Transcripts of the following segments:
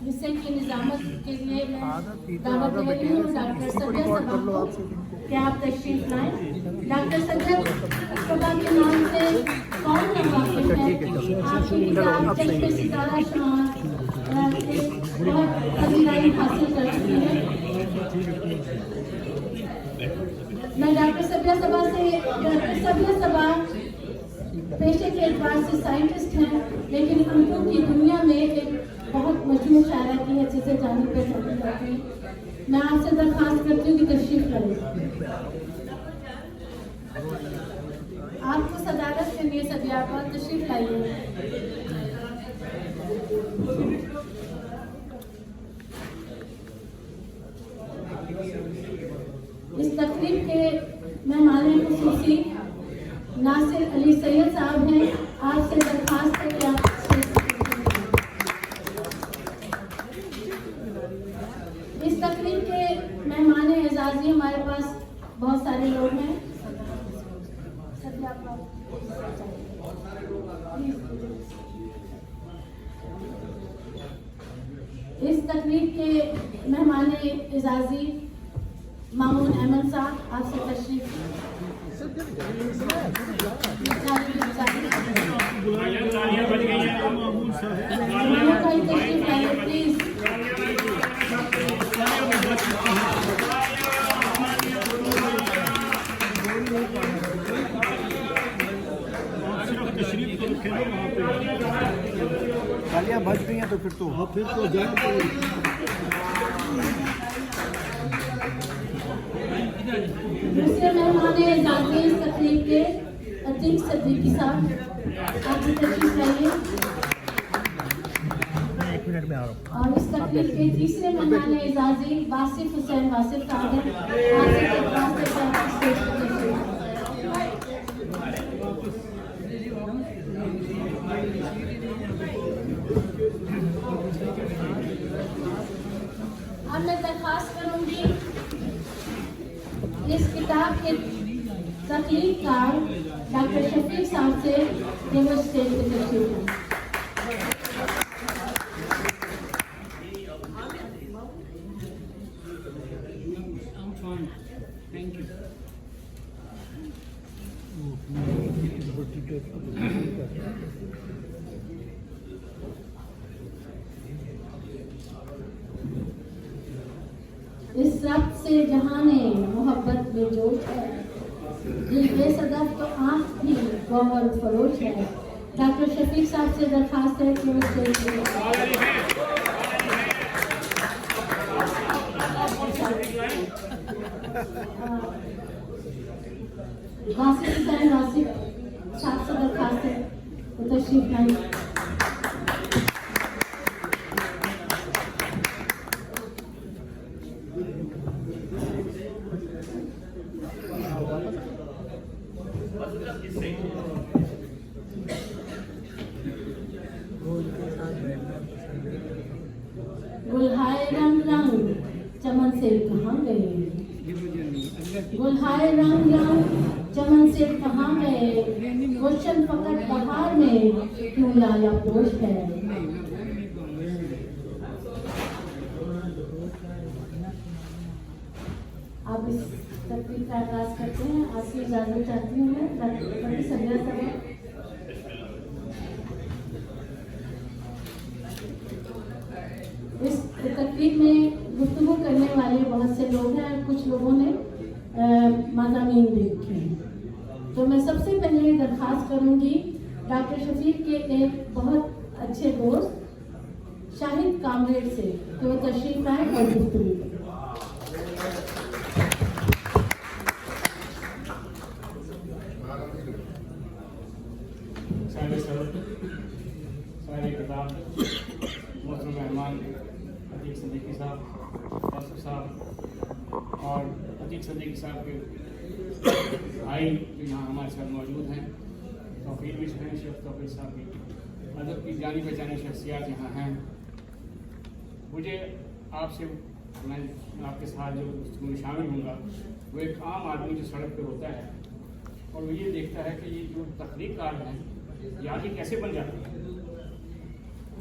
حصے کی نظامت کے لیے میں دعوت دے رہی ہوں ڈاکٹر سبیہ صبا کو کہ آپ تشریف لائیں. ڈاکٹر سبیہ صبا کے نام سے کون نہ واقف ہے؟ آپ کی کتاب چشم ستارہ شمار بہت پذیرائی حاصل کر چکی ہے. میں ڈاکٹر سبیہ صبا پیشے کے اعتبار سے سائنٹسٹ ہیں، لیکن اردو کی دنیا میں ایک بہت مشہور شاعرہ کی حیثیت سے جانی پہچانی جاتی ہے. میں آپ سے درخواست کرتی ہوں کہ تشریف کریں. آپ کو صدارت کے لیے سبیہ کو تشریف لائیے. اس تقریب کے مہمان خصوصی ناصر علی سید صاحب ہیں. آپ سے درخواست ہے کہ آپ اس تقریب کے مہمان اعزازی ہمارے پاس بہت سارے لوگ ہیں. اس تقریب کے مہمان اعزازی مامون احمد صاحب، آپ سے تشریف پلیز. تالیاں بج گئی ہیں تو پھر تو دوسرے مہمان اعزازی اس تقریب کے عتیق صدیقی صاحب، آپ بھی تشریف لائیے. اور اس تقریب کے تیسرے مہمان اعزازی واصف حسین واصف صاحب ہیں. آپ سے درخواست ہے کہ آپ اسٹیج پر تشریف. اب میں درخواست کروں گی اس کتاب کے تخلیق کار ڈاکٹر شفیق صاحب سے کہ وہ اسٹیج پہ تشریف لائیں. اس ربط سے جہان محبت میں جوش ہے، دل بے صدف تو آنکھ بھی گوہر فروش ہے. ڈاکٹر شفیق صاحب سے درخواست ہے کہ وہ اسٹیج پہ واصف حسین واصف صاحب سے درخواست ہے وہ تشریف لائیں. گلہائے رنگ رنگ چمن سے کہاں گئے، گلہائے رنگ رنگ چمن سے کہاں گئے، گلشن فقط بہار میں کیوں لایا پوش ہے. آپ اس تقریب کا آغاز کرتے ہیں. آپ کی اجازت چاہتی ہوں میں ڈاکٹر سبیہ صبا. اس تقریب میں گفتگو کرنے والے بہت سے لوگ ہیں. کچھ لوگوں نے مضامین بھی لکھے ہیں. تو میں سب سے پہلے درخواست کروں گی ڈاکٹر شفیق کے ایک بہت اچھے دوست شاہد کامریڈ سے کہ وہ تشریف لائیں اور گفتگو کریں. محترم مہمان عتیق صدیقی صاحب، واصف صاحب اور عتیق صدیقی صاحب کے بھائی جو یہاں ہمارے ساتھ موجود ہیں، توفیق بھی ہیں، شیخ توفیق صاحب بھی، ادب کی جانی پہچانی شخصیات یہاں ہیں. مجھے آپ سے میں آپ کے ساتھ جو گفتگو میں شامل ہوں گا وہ ایک عام آدمی جو سڑک پہ ہوتا ہے اور وہ یہ دیکھتا ہے کہ یہ جو تخلیق کار ہیں یہ آگے کیسے بن جاتے ہیں.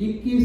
21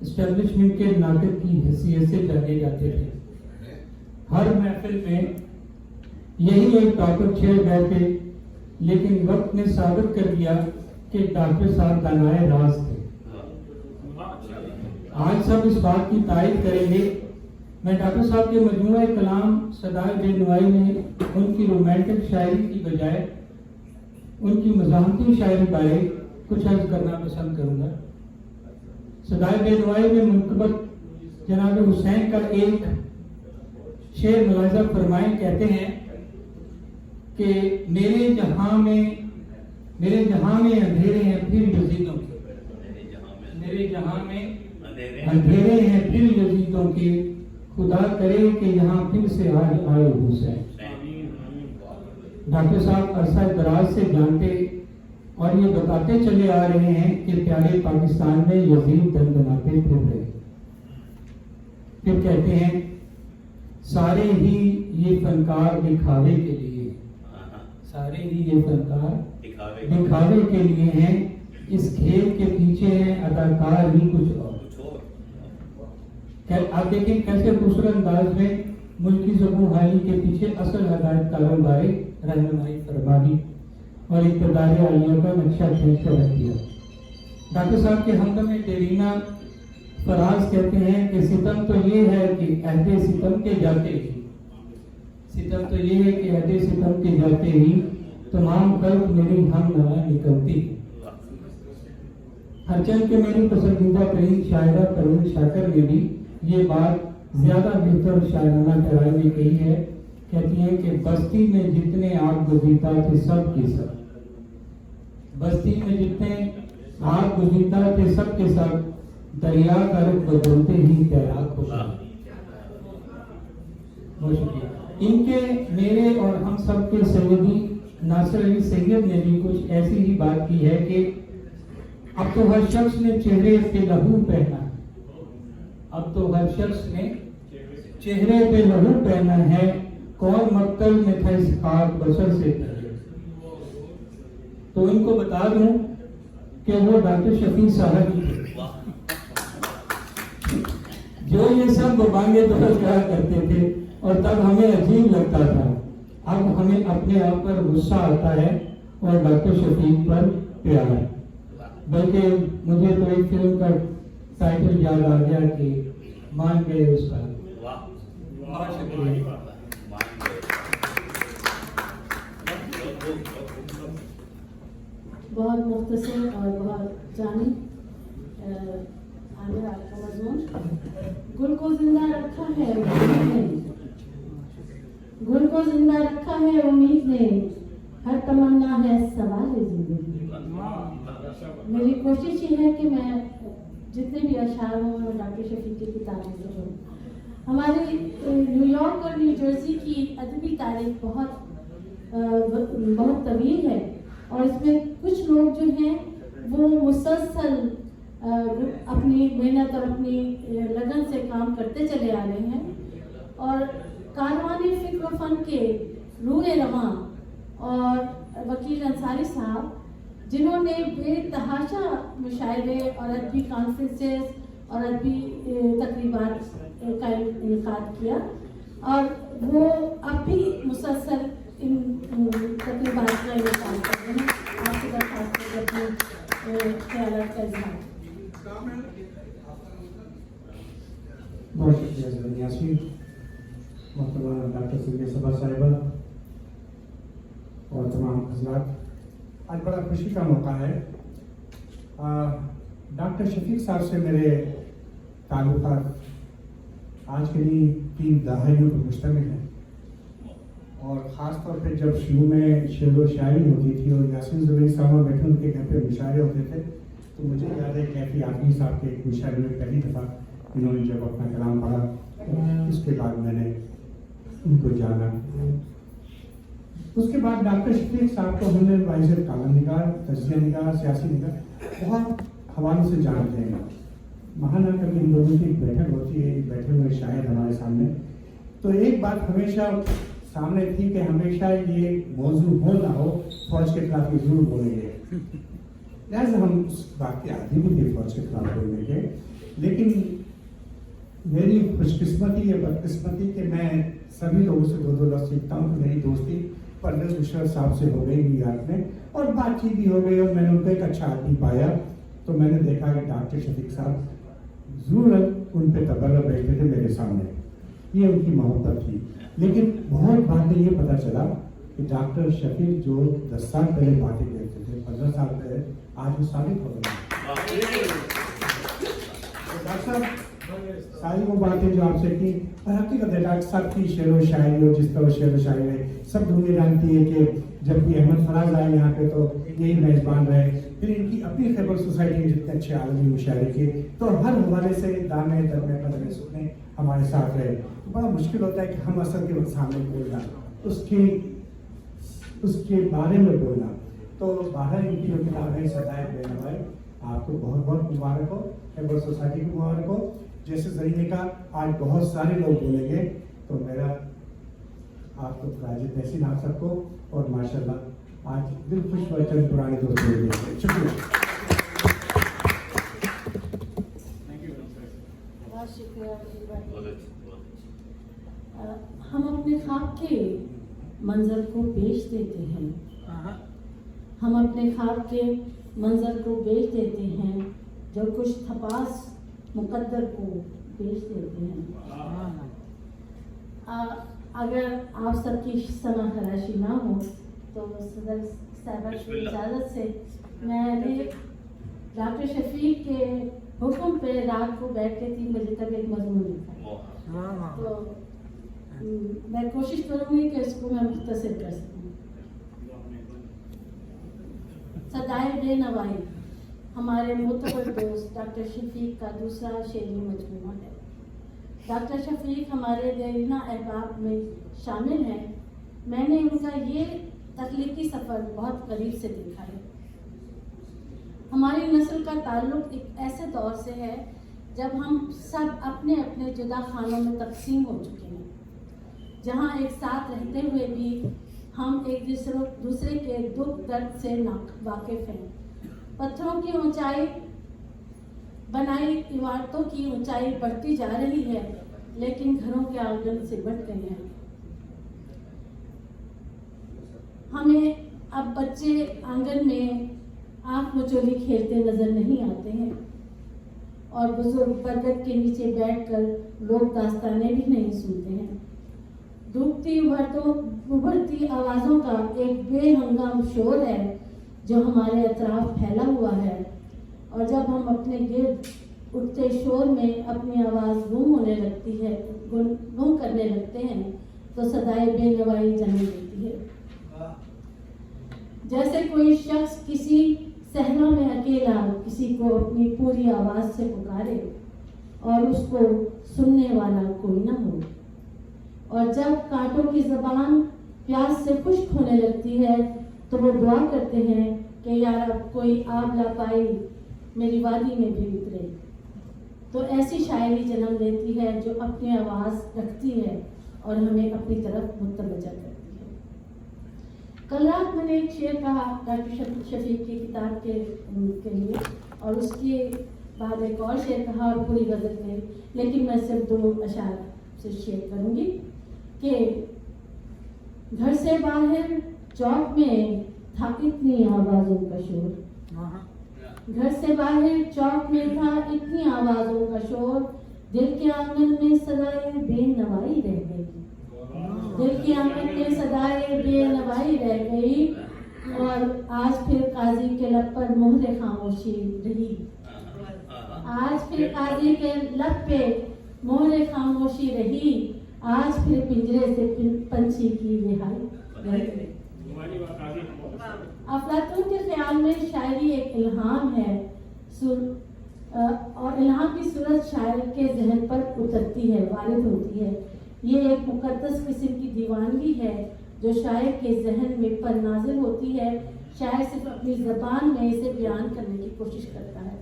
اسٹیبلشمنٹ کے ناطق کی حیثیت سے جانے جاتے تھے. ہر محفل میں یہی ایک ٹاپک چھیڑ گئے تھے، لیکن وقت نے ثابت کر دیا کہ ڈاکٹر صاحب دانائے راز تھے. آج سب اس بات کی تائید کریں گے. میں ڈاکٹر صاحب کے مجموعہ کلام صدائے بے نوائی میں ان کی رومانٹک شاعری کی بجائے ان کی مزاحمتی شاعری بارے کچھ عرض کرنا پسند کروں گا. صدائے بے نوائی میں منقبت جناب حسین کا ایک شعر ملاحظہ فرمائیں. کہتے ہیں کہ میرے جہاں میں اندھیرے ہیں پھر یزیدوں کے، میرے جہاں میں اندھیرے ہیں پھر یزیدوں کے، خدا کرے کہ یہاں پھر سے آج آئے حسین. ڈاکٹر صاحب عرصہ دراز سے جانتے اور یہ بتاتے چلے آ رہے ہیں کہ پیارے پاکستان میں یزید دندناتے پھر رہے. پھر کہتے ہیں سارے ہی یہ فنکار دکھاوے کے لیے، سارے ہی یہ فنکار دکھاوے کے لیے ہیں، اس کھیل کے پیچھے ہیں اداکار ہی کچھ اور. آپ دیکھیں کیسے خوبصورت انداز میں ملکی زبوں حالی کے پیچھے اصل ہدایت کاروں بارے رہنمائی فرما دی اور اقتدار عالیہ کا نقشہ کھینچ کر رکھ دیا. ڈاکٹر صاحب کے ہمدم دیرینہ فراز کہتے ہیں کہ ستم تو یہ ہے کہ عہد ستم کے جاتے ہی، ستم تو یہ ہے کہ عہد ستم کے جاتے ہی تمام خلق میری ہم نوا نکلتی. ہرچند کہ میری پسندیدہ ترین شاعرہ پروین شاکر نے بھی یہ بات زیادہ بہتر شاعرانہ ٹھہرائی میں کہی ہے. کہتی ہیں کہ بستی میں جتنے آگ گزیتا تھے سب کے سب، بستی میں جتنے آگ گزیتا تھے سب کے سب، دریا کا رخ بدلتے ہی تیراک ہو گئے. بہت شکریہ. ان کے میرے اور ہم سب کے سیدی ناصر علی سید نے بھی کچھ ایسی ہی بات کی ہے کہ اب تو ہر شخص نے چہرے پہ لہو پہنا ہے، اب تو ہر شخص نے چہرے پہ لہو پہنا ہے، کون مقتل میں تھا اس خاک بشر سے پہلے. تو ان کو بتا دوں کہ وہ ڈاکٹر شفیع صاحب ہی تھے جو یہ سب بانگے درست کیا کرتے تھے اور تب ہمیں عجیب لگتا تھا. اب ہمیں اپنے آپ پر غصہ آتا ہے اور ڈاکٹر شفیع پر پیار. بلکہ مجھے تو ایک فلم کا ٹائٹل یاد آ گیا کہ مان گئے اس کا. بہت شکریہ. بہت مختصر اور بہت جامع عامر آپ کا مضمون. گل کو زندہ رکھا ہے امید نے، گل کو زندہ رکھا ہے امید نے، ہر تمنا ہے سوال زندگی. میری کوشش یہ ہے کہ میں جتنے بھی اشعار ہوں ڈاکٹر شفیع کی کتابیں سے ہوں. ہماری نیو یارک اور نیو جرسی کی ادبی تاریخ بہت طویل ہے اور اس میں کچھ لوگ جو ہیں وہ مسلسل اپنی محنت اور اپنی لگن سے کام کرتے چلے آ رہے ہیں اور کاروان فکر و فن کے روح رواں اور وکیل انصاری صاحب جنہوں نے بے تحاشا مشاعرے اور ادبی کانفرنسز اور ادبی تقریبات کا انعقاد کیا اور وہ اب بھی مسلسل ان تقریبات کا انعقاد کر رہے ہیں. آپ کی درخواست ہے اپنے خیالات کا اظہار. بہت شکریہ زبان یاسمین. محترمہ ڈاکٹر سمیہ صبا صاحبہ اور تمام حضرات، آج بڑا خوشی کا موقع ہے. ڈاکٹر شفیع صاحب سے میرے تعلقات آج کے لیے 3 دہائیوں پر مشتمل ہیں اور خاص طور پہ جب شروع میں شعر و شاعری ہوتی تھی اور یاسین زبیری صاحب بیٹھے ان کے گھر پہ مشاعرے ہوتے تھے تو مجھے یاد ہے کیفی آدمی صاحب کے ایک مشاعرے میں پہلی دفعہ انہوں نے جب اپنا کلام پڑھا اس کے بعد میں نے ان کو جانا. اس کے بعد ڈاکٹر شفیع صاحب کو ہم نے وائزر کالم نگار، تجزیہ نگار، سیاسی نگار بہت حوالے سے جانتے ہیں. ماہانہ کبھی ان لوگوں کی ایک بیٹھک ہوتی ہے، بیٹھے ہوئے شاعر ہمارے سامنے، تو ایک بات ہمیشہ سامنے تھی کہ ہمیشہ یہ موضوع ہو نہ ہو فوج کے خلاف یہ ضرور بولیں گے. لہٰذا ہم اس بات کے عادی بھی تھے فوج کے خلاف بولنے کے. لیکن میری خوش قسمتی یا بدقسمتی کہ میں سبھی لوگوں سے دو لفظ سیکھتا ہوں. کہ میری دوستی پرویز مشرف صاحب سے ہو گئی نیو یارک میں, اور بات چیت بھی ہو گئی, اور میں نے ان کو ایک اچھا آدمی پایا. تو میں نے دیکھا کہ ڈاکٹر شفیق صاحب ضرور ان پہ تبرہ بیٹھتے تھے میرے سامنے, یہ ان کی محبت تھی. لیکن بہت بعد میں یہ پتہ چلا کہ ڈاکٹر شفیق جو 10 سال پہلے باتیں کہتے تھے, 15 سال پہلے, آج وہ ثابت ہو گئے. ڈاکٹر صاحب ساری وہ باتیں جو آپ سے کی, اور حقیقت ہے ڈاکٹر صاحب کی شعر و شاعری, اور جس طرح شعر و شاعری ہے سب دنیا جانتی ہے کہ جب بھی احمد فراز آئے یہاں پہ تو یہی میزبان رہے. پھر ان کی اپنی خیبر سوسائٹی میں جتنے اچھے عالمی مشاعرے کیے, تو ہر حوالے سے دامے درمے قدمے سکنے ہمارے ساتھ رہے. تو بڑا مشکل ہوتا ہے کہ ہم اثر کے سامنے بولنا, اس کے بارے میں بولنا. تو باہر ان کی جو کتاب ہے صدائے بے نوائے, آپ کو بہت بہت مبارک ہو, خیبر سوسائٹی کو مبارک ہو. جیسے زری نے کہا آج بہت سارے لوگ بولیں گے, تو میرا آپ کو خراج تحسین آپ سب کو, اور ماشاءاللہ آج دل خوش ہوا چند پرانے دوست مل گئے. شکریہ. بہت شکریہ. ہم اپنے خواب کے منظر کو بیچ دیتے ہیں, ہم اپنے خواب کے منظر کو بیچ دیتے ہیں, جو کچھ تھپاس مقدر کو بیچ دیتے ہیں. اگر آپ سب کی سماع خراشی نہ ہو تو صدر صاحبہ کی اجازت سے میں نے ڈاکٹر شفیق کے حکم پہ رات کو بیٹھ کے 3 بجے تک ایک مضمون لکھا. تو میں کوشش کروں گی کہ اس کو میں مختصر کر سکوں. صدائے بے نوائی ہمارے معتبر دوست ڈاکٹر شفیق کا دوسرا شعری مجموعہ ہے. ڈاکٹر شفیق ہمارے دیرینہ احباب میں شامل ہیں. میں نے ان کا یہ تخلیقی سفر بہت قریب سے دیکھا ہے. ہماری نسل کا تعلق ایک ایسے دور سے ہے جب ہم سب اپنے اپنے جدا خانوں میں تقسیم ہو چکے ہیں, جہاں ایک ساتھ رہتے ہوئے بھی ہم ایک دوسرے کے دکھ درد سے واقف ہیں. پتھروں کی اونچائی بنائی عمارتوں کی اونچائی بڑھتی جا رہی ہے, لیکن گھروں کے آنگن سے بڑھ گئے ہیں. ہمیں اب بچے آنگن میں آنکھ مچولی کھیلتے نظر نہیں آتے ہیں, اور بزرگ برگد کے نیچے بیٹھ کر لوگ داستانیں بھی نہیں سنتے ہیں. ڈوبتی ابھرتی آوازوں کا ایک بے ہنگام شور ہے جو ہمارے اطراف پھیلا ہوا ہے, اور جب ہم اپنے گرد اٹھتے شور میں اپنی آواز گم ہونے لگتی ہے, گم کرنے لگتے ہیں, تو صدائے بے نوائی جنم لیتی ہے. جیسے کوئی شخص کسی صحرا میں اکیلا کسی کو اپنی پوری آواز سے پکارے اور اس کو سننے والا کوئی نہ ہو, اور جب کانٹوں کی زبان پیاس سے خشک ہونے لگتی ہے تو وہ دعا کرتے ہیں کہ یا رب کوئی آب لا پائی میری وادی میں بھی اترے. تو ایسی شاعری جنم لیتی ہے جو اپنی آواز رکھتی ہے اور ہمیں اپنی طرف متوجہ کرتی ہے. کل رات میں نے ایک شعر کہا ڈاکٹر شفیق کی کتاب کے لیے, اور اس کے بعد ایک اور شعر کہا اور پوری غزل میں, لیکن میں صرف 2 اشعار سے شیئر کروں گی کہ گھر سے باہر چوک میں تھا اتنی آوازوں کا شور, گھر سے باہر چوک میں تھا اتنی آوازوں کا شور, دل کے آنگن میں صدائے بے نوائی رہ گئی, دل کے آنگن میں صدائے بے نوائی رہ گئی, اور آج پھر قاضی کے لب پر مہر خاموشی رہی, آج پھر قاضی کے لب پہ مہر خاموشی رہی, آج پھر پنجرے سے پنچھی کی رہائی. افلاطون کے خیال میں شاعری ایک الہام ہے, اور الہام کی صورت شاعر کے ذہن پر اترتی ہے, وارد ہوتی ہے. یہ ایک مقدس قسم کی دیوانگی ہے جو شاعر کے ذہن میں پر نازل ہوتی ہے. شاعر صرف اپنی زبان میں اسے بیان کرنے کی کوشش کرتا ہے.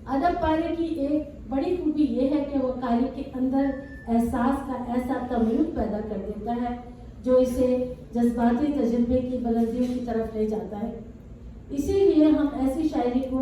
ادب پارے کی ایک بڑی خوبی یہ ہے کہ وہ قاری کے اندر احساس کا ایسا تمویل پیدا کر دیتا ہے جو اسے جذباتی تجربے کی بلندیوں کی طرف لے جاتا ہے. اسی لیے ہم ایسی شاعری کو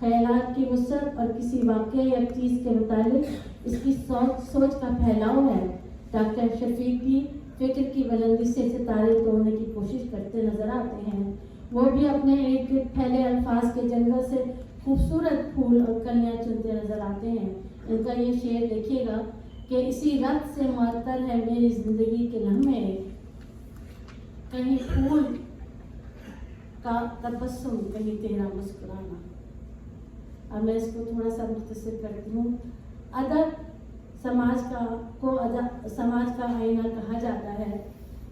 خیالات کی وسعت اور کسی واقعے یا چیز کے متعلق اس کی سوچ کا پھیلاؤ ہے۔ ڈاکٹر شفیق بھی فکر کی بلندی سے ستارے توڑنے کی کوشش کرتے نظر آتے ہیں۔ وہ بھی اپنے ارد گرد پھیلے الفاظ کے جنگل سے خوبصورت پھول اور کلیاں چنتے نظر آتے ہیں۔ ان کا یہ شعر دیکھیے گا کہ اسی رت سے معطر ہے میری زندگی کے لمحے، کہیں پھول کا تبسم کہیں تیرا مسکرانا۔ اب میں اس کو تھوڑا سا مختصر کرتی ہوں۔ ادب سماج کا آئینہ کہا جاتا ہے،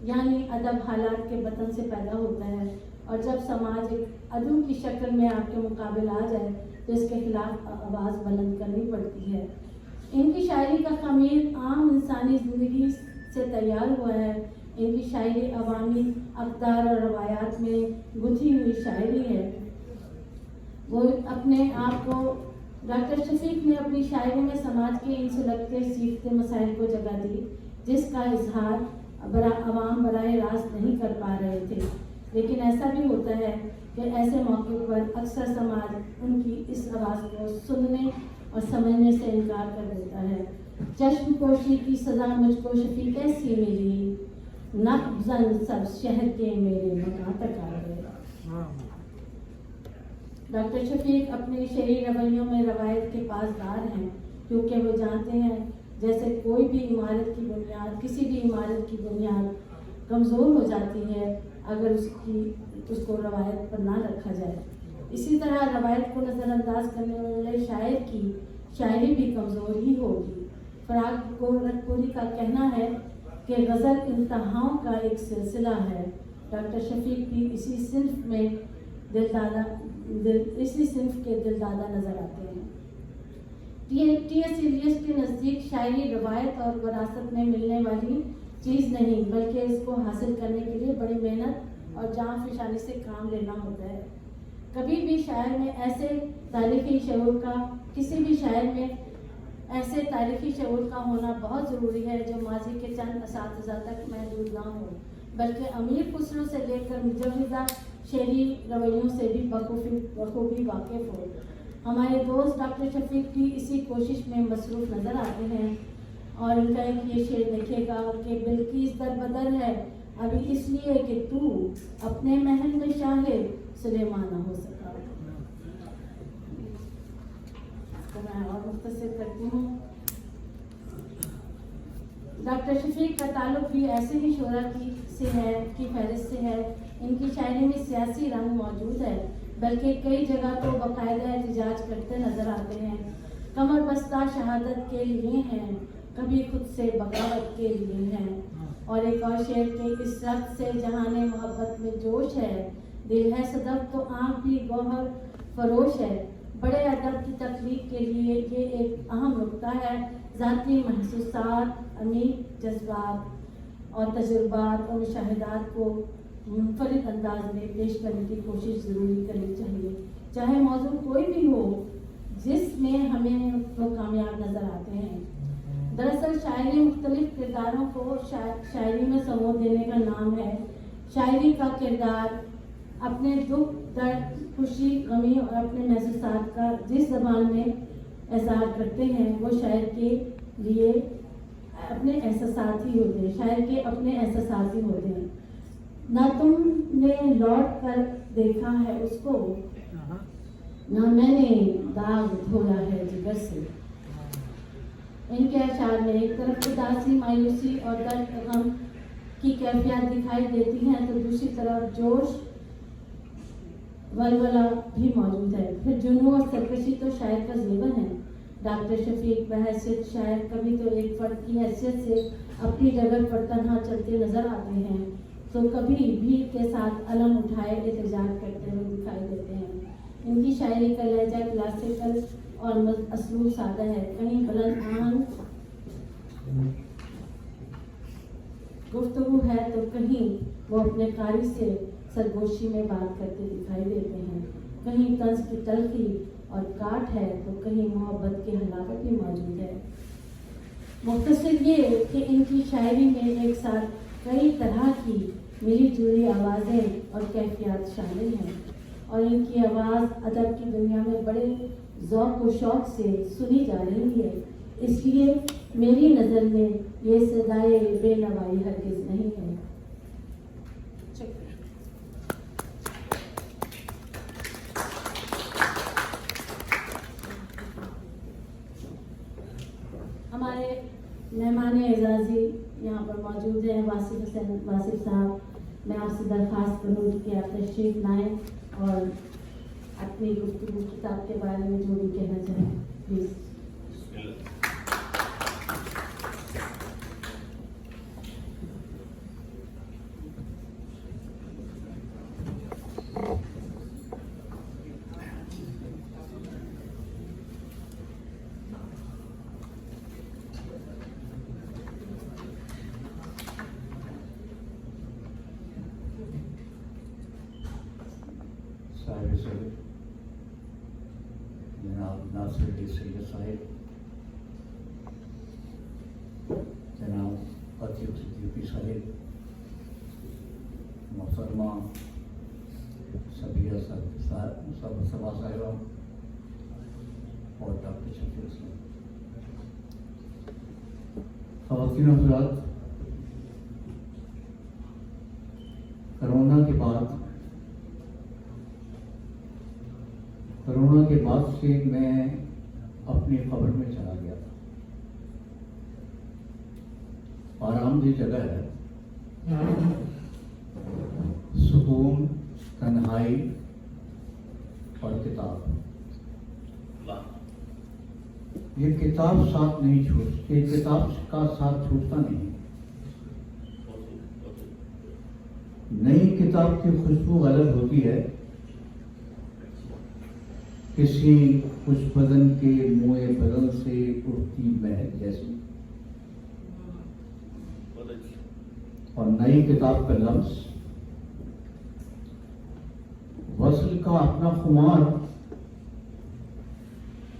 یعنی ادب حالات کے بطن سے پیدا ہوتا ہے، اور جب سماج ایک عدو کی شکل میں آپ کے مقابل آ جائے تو اس کے خلاف آواز بلند کرنی پڑتی ہے۔ ان کی شاعری کا خمیر عام انسانی زندگی سے تیار ہوا ہے۔ ان کی شاعری عوامی اقدار اور روایات میں گتھی ہوئی شاعری ہے۔ وہ اپنے آپ کو ڈاکٹر شفیق نے اپنی شاعری میں سماج کے ان سلگتے سیکھتے مسائل کو جگہ دی، جس کا اظہار عوام براہ راست نہیں کر پا رہے تھے، لیکن ایسا بھی ہوتا ہے کہ ایسے موقع پر اکثر سماج ان کی اس آواز کو سننے اور سمجھنے سے انکار کر دیتا ہے۔ چشم پوشی کی سزا مجھ کو شفیق ایسی ملی، نقبزن سب شہر کے میرے مکان تک آ گئے۔ ڈاکٹر شفیق اپنے شعری رویوں میں روایت کے پاسدار ہیں، کیونکہ وہ جانتے ہیں جیسے کوئی بھی عمارت کی بنیاد، کسی بھی عمارت کی بنیاد کمزور ہو جاتی ہے اگر اس کو روایت پر نہ رکھا جائے، اسی طرح روایت کو نظر انداز کرنے والے شاعر کی شاعری بھی کمزور ہی ہوگی۔ فراق گورکھپوری کا کہنا ہے کہ غزل انتہاؤں کا ایک سلسلہ ہے۔ ڈاکٹر شفیق بھی اسی صنف کے دلدادہ نظر آتے ہیں۔ ٹی ایس ایلیس کے نزدیک شاعری روایت اور وراثت میں ملنے والی چیز نہیں، بلکہ اس کو حاصل کرنے کے لیے بڑی محنت اور جان فشانی سے کام لینا ہوتا ہے۔ کبھی بھی شاعر میں ایسے تاریخی شعور کا ہونا بہت ضروری ہے جو ماضی کے چند اساتذہ تک محدود نہ ہو، بلکہ امیر خسرو سے لے کر مجوزہ شعری رویوں سے بھی بخوبی واقف ہو۔ ہمارے دوست ڈاکٹر شفیق بھی اسی کوشش میں مصروف نظر آتے ہیں، اور ان کا ایک یہ شعر دیکھے گا کہ بلقیس در بدر ہے ابھی اس لیے کہ تو اپنے محل میں شاہ سلیمان نہ ہو سکا۔ تو میں اور مختصر کرتی ہوں۔ ڈاکٹر شفیق کا تعلق بھی ایسے ہی شعراء کی فہرست سے ہے۔ ان کی شاعری میں سیاسی رنگ موجود ہے، بلکہ کئی جگہ تو باقاعدہ احتجاج کرتے نظر آتے ہیں۔ کمر بستہ شہادت کے لیے ہیں، کبھی خود سے بغاوت کے لیے ہیں۔ اور ایک اور شعر کہ اس رخت سے جہانے محبت میں جوش ہے، دل ہے صدف تو آنکھ بھی گوہر فروش ہے۔ بڑے ادب کی تخلیق کے لیے یہ ایک اہم نکتہ ہے، ذاتی محسوسات، عمیق جذبات اور تجربات اور مشاہدات کو منفرد انداز میں پیش کرنے کی کوشش ضروری کرنی چاہیے، چاہے موضوع کوئی بھی ہو جس میں ہمیں وہ کامیاب نظر آتے ہیں۔ دراصل شاعری مختلف کرداروں کو شاعری میں سمو دینے کا نام ہے۔ شاعری کا کردار اپنے دکھ، درد، خوشی، غمی اور اپنے محسوسات کا جس زبان میں اظہار کرتے ہیں وہ شاعر کے لیے اپنے احساسات ہی ہوتے ہیں، شاعر کے اپنے احساسات ہی ہوتے ہیں۔ نہ تم نے لوٹ کر دیکھا ہے اس کو، نہ میں نے داغ دھویا ہے جگر سے۔ ان کے اشعار میں ایک طرف اداسی، مایوسی اور درد، غم کی کیفیات دکھائی دیتی ہیں تو دوسری طرف جوش، ولولہ بھی موجود ہے۔ پھر جنون اور سرکشی تو شاعر کا زیور ہے۔ ڈاکٹر شفیق بحیثیت شاعر کبھی تو ایک فرد کی حیثیت سے اپنی ڈگر پر تنہا چلتے نظر آتے ہیں، تو کبھی بھیڑ کے ساتھ علم اٹھائے احتجاج کرتے ہوئے دکھائی دیتے ہیں۔ ان کی شاعری کا لہجہ کلاسیکل اور اسلوب سادہ ہے، کہیں بلند آہنگ گفتگو ہے تو کہیں وہ اپنے قاری سے سرگوشی میں بات کرتے دکھائی دیتے ہیں، کہیں طنز کی تلخی اور کاٹ ہے تو کہیں محبت کی حلاوت بھی موجود ہے۔ مختصر یہ کہ ان کی شاعری میں ایک ساتھ کئی طرح کی ملی جلی آوازیں اور کیفیات شامل ہیں۔ اور ان کی آواز ادب کی دنیا میں بڑے ذوق و شوق سے سنی جا رہی ہے، اس لیے میری نظر میں یہ صدائے بے نوائی ہرگز نہیں ہے۔ ہمارے مہمان اعزازی یہاں پر موجود ہیں، واصف صاحب، میں آپ سے درخواست کروں کہ آپ تشریف لائیں اور اپنی گفتگو کتاب کے بارے میں جو بھی کہنا چاہیں پلیز۔ جناب ناصر سید صاحب، جناب عتیق صدیقی صاحب، محترمہ صبیہ صبا صاحبہ اور ڈاکٹر شفیق صاحب، خواتین حضرات، کرونا کے بعد سے میں اپنی قبر میں چلا گیا تھا۔ آرام دہ جگہ ہے، سکون، تنہائی اور کتاب۔ یہ کتاب ساتھ نہیں چھوٹتی، یہ کتاب کا ساتھ چھوٹتا نہیں۔ نئی کتاب کی خوشبو الگ ہوتی ہے، کسی خوش بدن کے موئے بدن سے اٹھتی مہک جیسی، اور نئی کتاب کا لفظ، وصل کا اپنا خمار،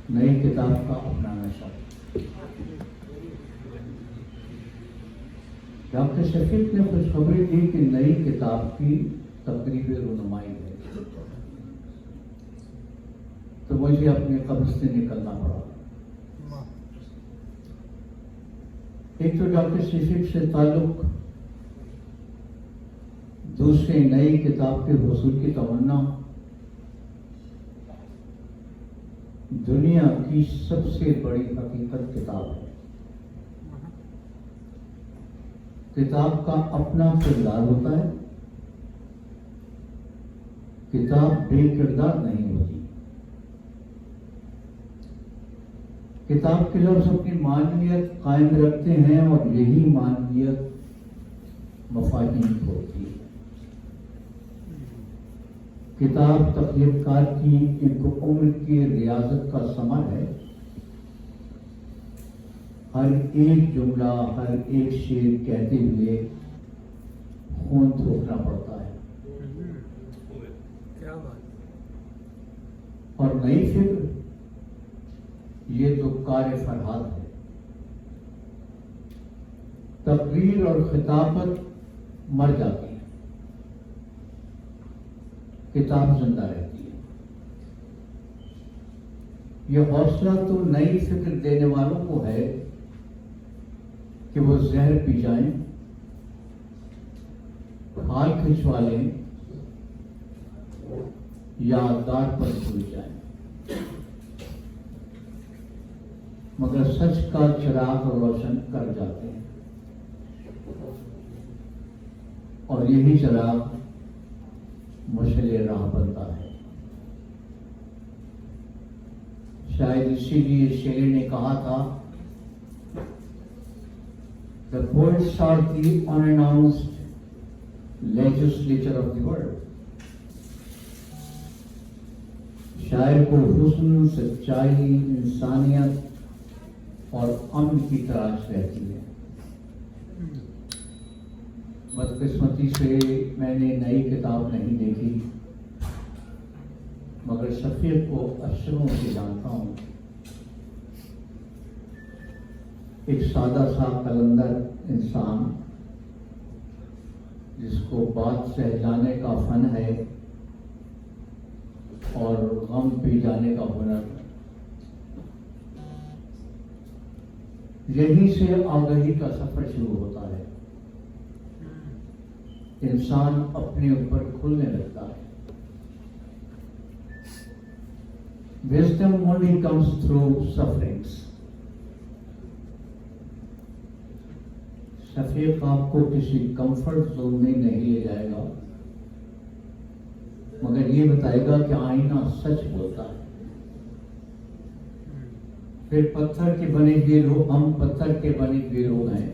نئی کتاب کا اپنا نشہ۔ ڈاکٹر شفیق نے خوشخبری دی کہ نئی کتاب کی تقریب رونمائی ہے، تو مجھے اپنی قبر سے نکلنا پڑا۔ ایک تو ڈاکٹر شفیق سے تعلق، دوسرے نئی کتاب کے حصول کی تمنا، دنیا کی سب سے بڑی حقیقت کتاب ہے۔ کتاب کا اپنا کردار ہوتا ہے، کتاب بے کردار نہیں ہوتی۔ کتاب کے لفظ اپنی معنویت قائم رکھتے ہیں اور یہی معنویت مفاہیم ہوتی ہے۔ کتاب تخلیق کار کی ایک عمر کی ریاضت کا ثمر ہے۔ ہر ایک جملہ، ہر ایک شعر کہتے ہوئے خون تھوکنا پڑتا ہے، اور نئی فکر یہ تو کار فرہاد ہے۔ تقریر اور خطابت مر جاتی ہے، کتاب زندہ رہتی ہے۔ یہ حوصلہ تو نئی فکر دینے والوں کو ہے کہ وہ زہر پی جائیں، ہال کھنچوا لیں یا دار پر بھول جائیں، مگر سچ کا چراغ روشن کر جاتے ہیں، اور یہی چراغ مشعل راہ بنتا ہے۔ شاید اسی لیے شیعر نے کہا تھا، The poets are the unannounced legislature of the world. شاعر کو حسن، سچائی، انسانیت اور امن کی تلاش رہتی ہے۔ بدقسمتی سے میں نے نئی کتاب نہیں دیکھی، مگر شفیق کو اشروں سے جانتا ہوں۔ ایک سادہ سا قلندر انسان جس کو بات سہلانے کا فن ہے، اور غم پی جانے کا ہنر، یہیں سے آگہی کا سفر شروع ہوتا ہے. انسان اپنے اوپر کھلنے لگتا ہے. Wisdom only comes through sufferings. شفیق آپ کو کسی کمفرٹ زون میں نہیں لے جائے گا، مگر یہ بتائے گا کہ آئینہ سچ بولتا ہے. پھر پتھر کے بنے ہوئے لوگ، ہم پتھر کے بنے ہوئے لوگ ہیں.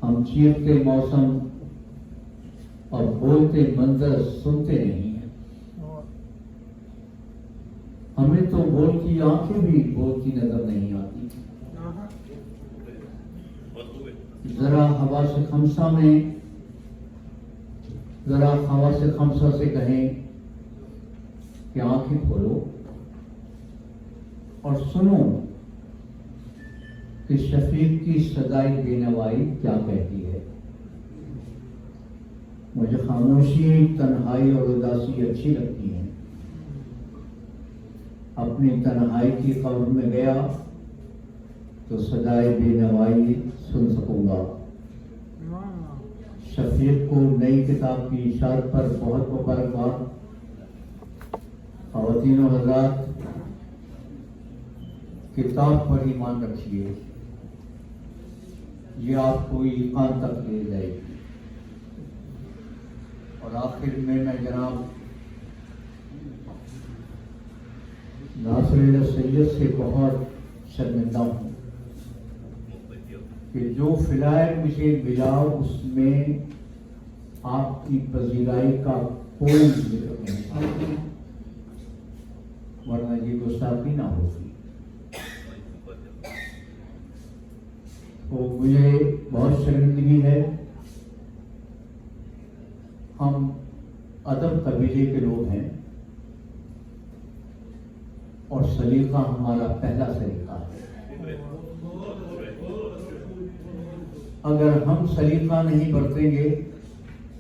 ہم چیختے موسم اور بولتے منظر سنتے نہیں ہیں. ہمیں تو بولتی آنکھیں بھی بولتی نظر نہیں آتی. ذرا ہوا سے خمسہ میں، ذرا ہوا سے خمسہ سے کہیں کہ آنکھیں کھولو اور سنو کہ شفیق کی صدائے بے نوائی کیا کہتی ہے. مجھے خاموشی، تنہائی اور اداسی اچھی لگتی ہیں. اپنی تنہائی کی قبر میں گیا تو صدائے بے نوائی سن سکوں گا. شفیق کو نئی کتاب کی اشاعت پر بہت مبارکباد. خواتین و حضرات، کتاب پر ایمان رکھیے، یہ آپ کو ایمان تک لے جائے گی. اور آخر میں جناب ناصر سید سے بہت شرمندہ ہوں کہ جو فلائر مجھے ملا اس میں آپ کی پذیرائی کا کوئی ذکر نہیں، ورنہ یہ گستاخی نہ ہوگی. تو مجھے بہت شرمندگی ہے. ہم ادب قبیلے کے لوگ ہیں اور سلیقہ ہمارا پہلا سلیقہ ہے. اگر ہم سلیقہ نہیں برتیں گے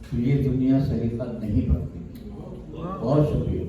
تو یہ دنیا سلیقہ نہیں برتے گی. بہت شکریہ.